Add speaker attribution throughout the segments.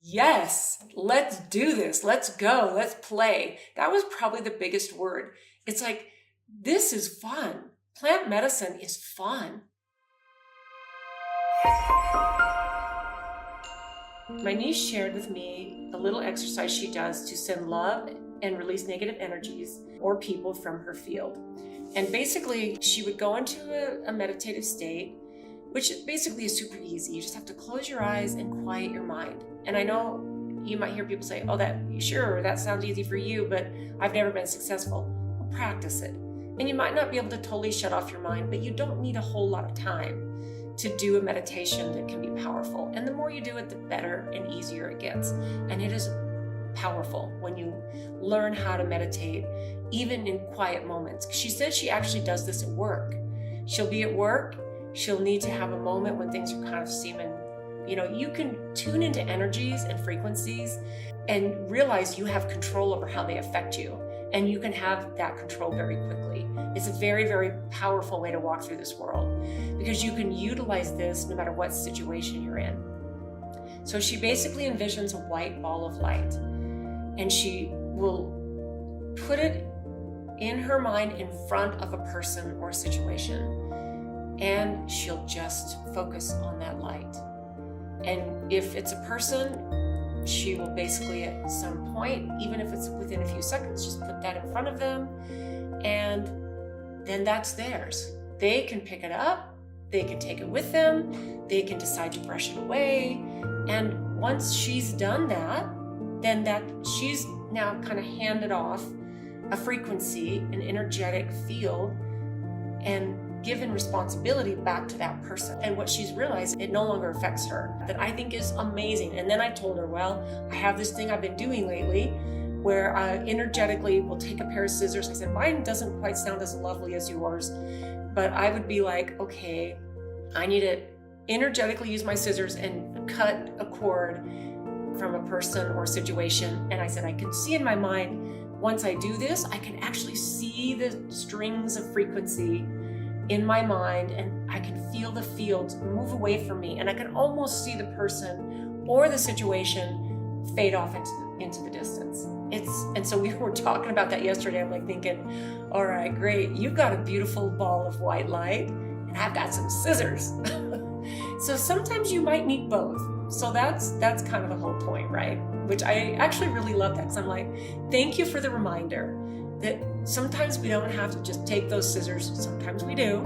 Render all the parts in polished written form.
Speaker 1: Yes, let's do this. Let's go. Let's play. That was probably the biggest word. It's like, this is fun. Plant medicine is fun. My niece shared with me a little exercise she does to send love and release negative energies or people from her field. And basically, she would go into a meditative state, which basically is super easy. You just have to close your eyes and quiet your mind. And I know you might hear people say, oh, that sounds easy for you, but I've never been successful. Well, practice it. And you might not be able to totally shut off your mind, but you don't need a whole lot of time to do a meditation that can be powerful. And the more you do it, the better and easier it gets. And it is powerful when you learn how to meditate, even in quiet moments. She said she actually does this at work. She'll be at work, she'll need to have a moment when things are kind of seeming, you can tune into energies and frequencies and realize you have control over how they affect you. And you can have that control very quickly. It's a very, very powerful way to walk through this world because you can utilize this no matter what situation you're in. So she basically envisions a white ball of light, and she will put it in her mind in front of a person or a situation, and she'll just focus on that light. And if it's a person, she will basically at some point, even if it's within a few seconds, just put that in front of them, and then that's theirs. They can pick it up, they can take it with them, they can decide to brush it away, and once she's done that, then she's now kind of handed off a frequency, an energetic field, and given responsibility back to that person. And what she's realized, it no longer affects her. That I think is amazing. And then I told her, well, I have this thing I've been doing lately where I energetically will take a pair of scissors. I said, mine doesn't quite sound as lovely as yours, but I would be like, okay, I need to energetically use my scissors and cut a cord from a person or situation. And I said, I can see in my mind, once I do this, I can actually see the strings of frequency in my mind, and I can feel the fields move away from me, and I can almost see the person or the situation fade off into the distance. And so we were talking about that yesterday. I'm like thinking, all right, great. You've got a beautiful ball of white light, and I've got some scissors. So sometimes you might need both. So that's kind of the whole point, right? Which I actually really love that, because I'm like, thank you for the reminder that sometimes we don't have to just take those scissors. Sometimes we do.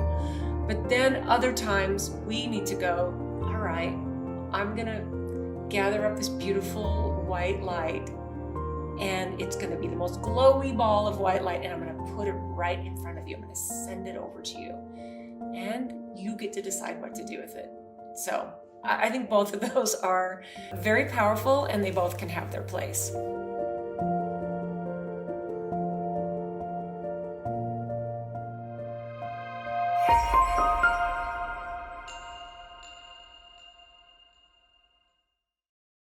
Speaker 1: But then other times we need to go, all right, I'm going to gather up this beautiful white light, and it's going to be the most glowy ball of white light, and I'm going to put it right in front of you. I'm going to send it over to you, and you get to decide what to do with it. So I think both of those are very powerful, and they both can have their place.